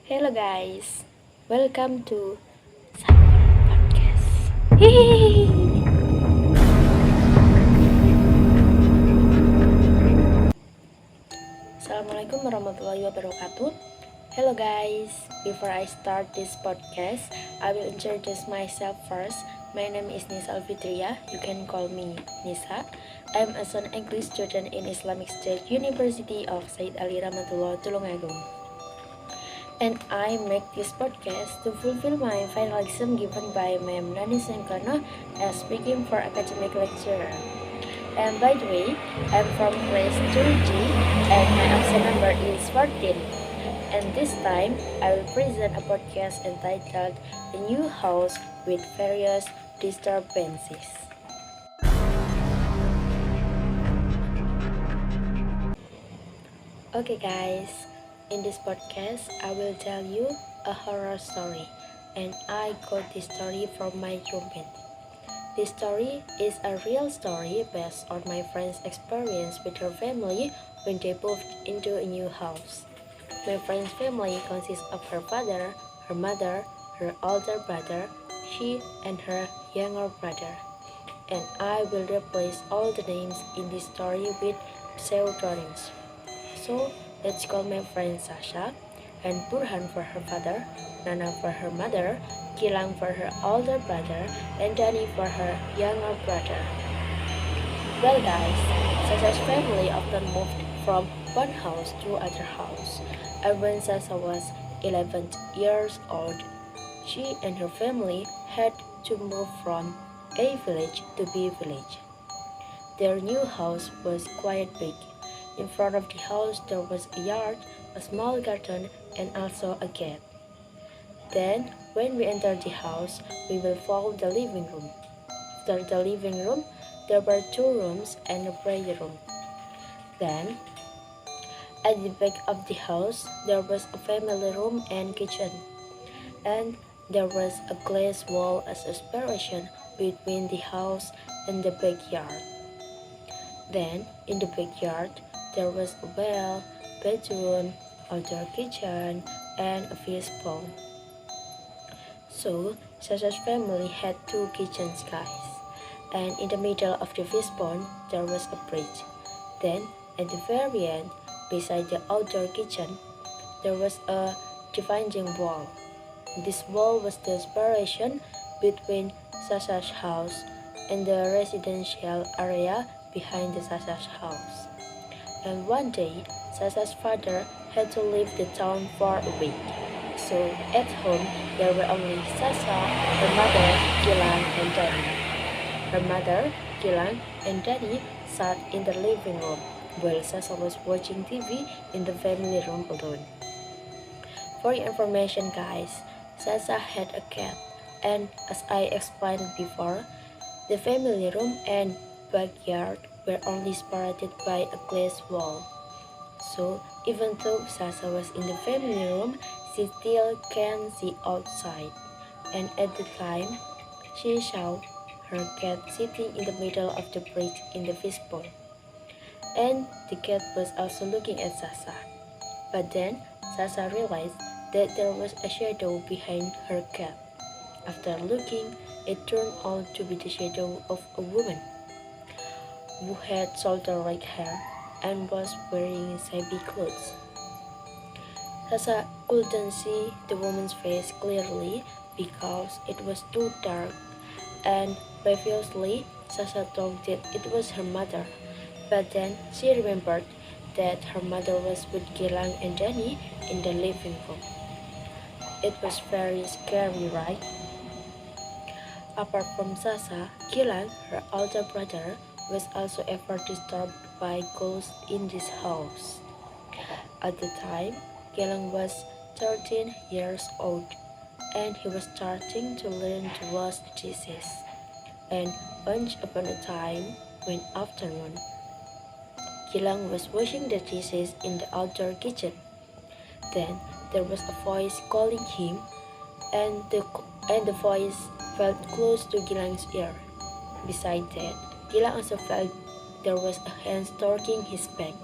Hello guys, welcome to Satu Podcast. Hihihi. Assalamualaikum warahmatullahi wabarakatuh. Hello guys, before I start this podcast, I will introduce myself first. My name is Nisa Fitriyah. You can call me Nisa. I am a English student in Islamic State University of Said Ali Rahmatullah Tulungagung. And I make this podcast to fulfill my finalism given by Ma'am Nani Sengkano as speaking for academic lecturer. And by the way, I'm from class 2G and my absent number is 14. And this time, I will present a podcast entitled A New House with Various Disturbances. Okay guys, in this podcast, I will tell you a horror story, and I got this story from my roommate. This story is a real story based on my friend's experience with her family when they moved into a new house. My friend's family consists of her father, her mother, her older brother, she, and her younger brother. And I will replace all the names in this story with pseudonyms. So, let's call my friend Sasha, and Burhan for her father, Nana for her mother, Gilang for her older brother, and Danny for her younger brother. Well guys, Sasha's family often moved from one house to other house, and when Sasha was 11 years old, she and her family had to move from A village to B village. Their new house was quite big. In front of the house there was a yard, a small garden, and also a gate. Then, when we entered the house, we will follow the living room. After the living room, there were 2 rooms and a prayer room. Then, at the back of the house, there was a family room and kitchen. And there was a glass wall as a separation between the house and the backyard. Then, in the backyard, there was a well, bedroom, outdoor kitchen, and a fish pond. So, Sasha's family had 2 kitchens, guys. And in the middle of the fish pond, there was a bridge. Then, at the very end, beside the outdoor kitchen, there was a dividing wall. This wall was the separation between Sasha's house and the residential area behind the Sasha's house. And one day, Sasha's father had to leave the town for a week. So at home, there were only Sasha, her mother, Gilang, and Daddy. Her mother, Gilang, and Daddy sat in the living room, while Sasha was watching TV in the family room alone. For your information, guys, Sasha had a cat, and as I explained before, the family room and backyard were only separated by a glass wall. So, even though Sasha was in the family room, she still can see outside. And at the time, she saw her cat sitting in the middle of the bridge in the fish pond. And the cat was also looking at Sasha. But then, Sasha realized that there was a shadow behind her cat. After looking, it turned out to be the shadow of a woman who had shoulder-length hair and was wearing shabby clothes. Sasha couldn't see the woman's face clearly because it was too dark, and previously Sasha thought that it was her mother, but then she remembered that her mother was with Gilang and Danny in the living room. It was very scary, right? Apart from Sasha, Gilang, her older brother, was also ever disturbed by ghosts in this house. At the time, Gilang was 13 years old, and he was starting to learn to wash dishes. And once upon a time, one afternoon, Gilang was washing the dishes in the outdoor kitchen. Then there was a voice calling him, and the voice felt close to Gilang's ear. Besides that, Gilang also felt there was a hand stroking his back.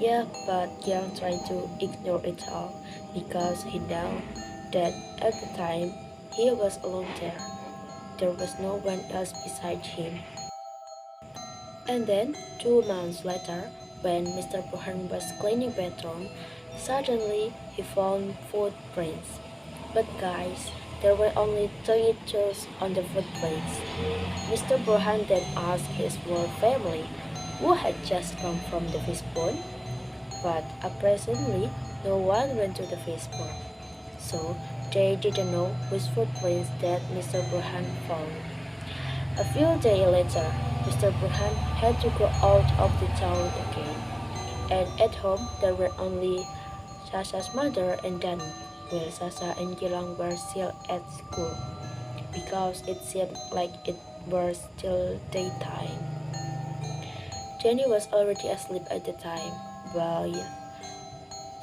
Yeah, but Yang tried to ignore it all because he knew that at the time he was alone there. There was no one else beside him. And then, 2 months later, when Mr. Burhan was cleaning bedroom, suddenly he found footprints. But guys, there were only 3 toes on the footprints. Mr. Burhan then asked his whole family, who had just come from the fishpond, but apparently no one went to the fishpond. So they didn't know which footprints that Mr. Burhan found. A few days later, Mr. Burhan had to go out of the town again, and at home there were only Sasha's mother and Danny, while Sasha and Gilang were still at school, because it seemed like it was still daytime. Danny was already asleep at the time, while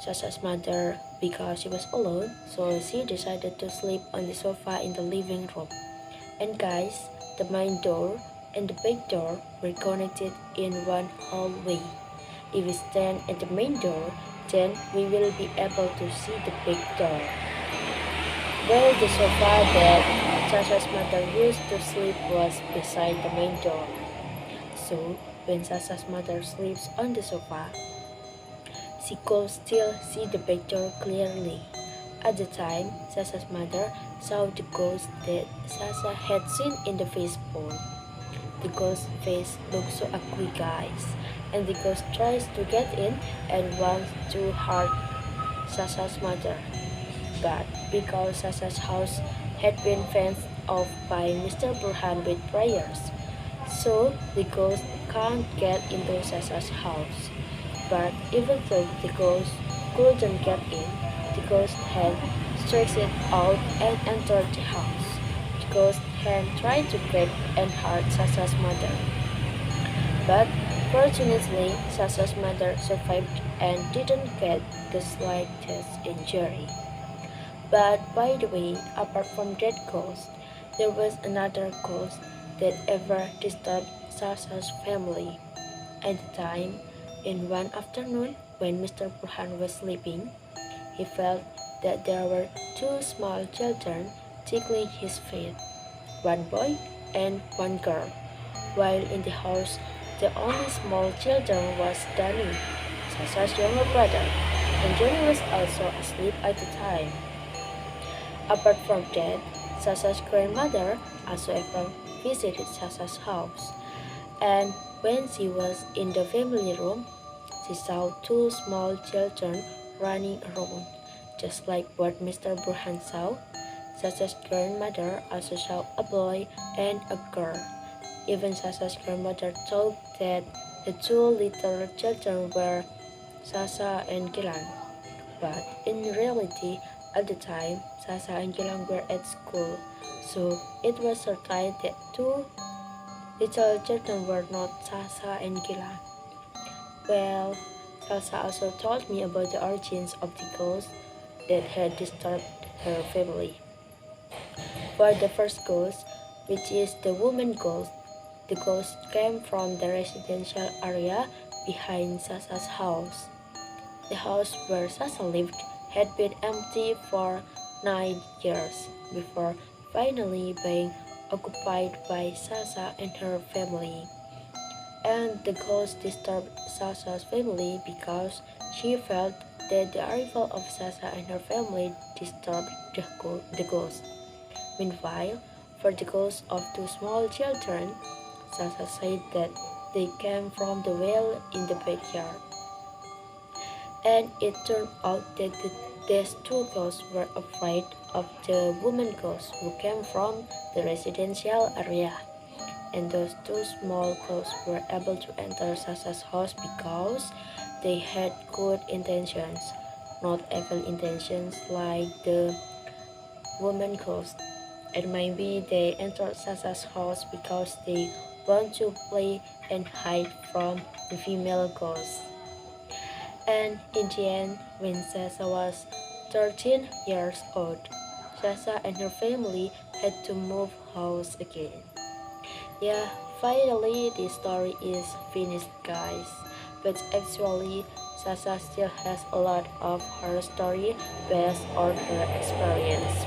Sasha's mother, because she was alone, so she decided to sleep on the sofa in the living room. And guys, the main door and the back door were connected in one hallway. If we stand at the main door, then we will be able to see the back door. Well, the sofa that Sasha's mother used to sleep was beside the main door. So, when Sasha's mother sleeps on the sofa, she could still see the back door clearly. At the time, Sasha's mother saw the ghost that Sasha had seen in the fishbowl. The ghost face looks so ugly, guys, and the ghost tries to get in and wants to hurt Sasha's mother. But because Sasha's house had been fenced off by Mr. Burhan with prayers, so the ghost can't get into Sasha's house. But even though the ghost couldn't get in, the ghost hand stretched it out and entered the house. The ghost hand tried to grab and hurt Sasha's mother. But fortunately, Sasha's mother survived and didn't get the slightest injury. But by the way, apart from that ghost, there was another ghost that ever disturbed Sasha's family. At the time, in one afternoon, when Mr. Burhan was sleeping, he felt that there were 2 small children tickling his feet, one boy and one girl, while in the house the only small children was Danny, Sasha's younger brother, and Johnny was also asleep at the time. Apart from that, Sasha's grandmother also ever visited Sasha's house, and when she was in the family room, she saw 2 small children running around, just like what Mr. Burhan saw. Sasha's grandmother also saw a boy and a girl. Even Sasha's grandmother thought that the 2 little children were Sasha and Gilang. But in reality, at the time, Sasha and Gilang were at school, so it was certain that 2 little children were not Sasha and Gilang. Well, Sasha also told me about the origins of the ghost that had disturbed her family. For the first ghost, which is the woman ghost, the ghost came from the residential area behind Sasha's house. The house where Sasha lived had been empty for 9 years before finally being occupied by Sasha and her family. And the ghost disturbed Sasha's family because she felt that the arrival of Sasha and her family disturbed the ghost. Meanwhile, for the ghosts of 2 small children, Sasha said that they came from the well in the backyard. And it turned out that these 2 ghosts were afraid of the woman ghost who came from the residential area. And those 2 small ghosts were able to enter Sasha's house because they had good intentions, not evil intentions like the woman ghost. And maybe they entered Sasha's house because they want to play and hide from the female ghost. And in the end, when Sasha was 13 years old, Sasha and her family had to move house again. Yeah, finally this story is finished, guys. but actually Sasha still has a lot of her story based on her experience.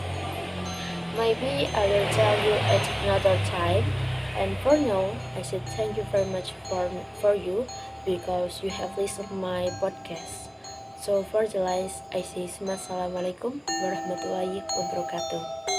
Maybe I will tell you at another time. And for now, I said thank you very much for you because you have listened to my podcast. So for the last, I say Assalamualaikum warahmatullahi wabarakatuh.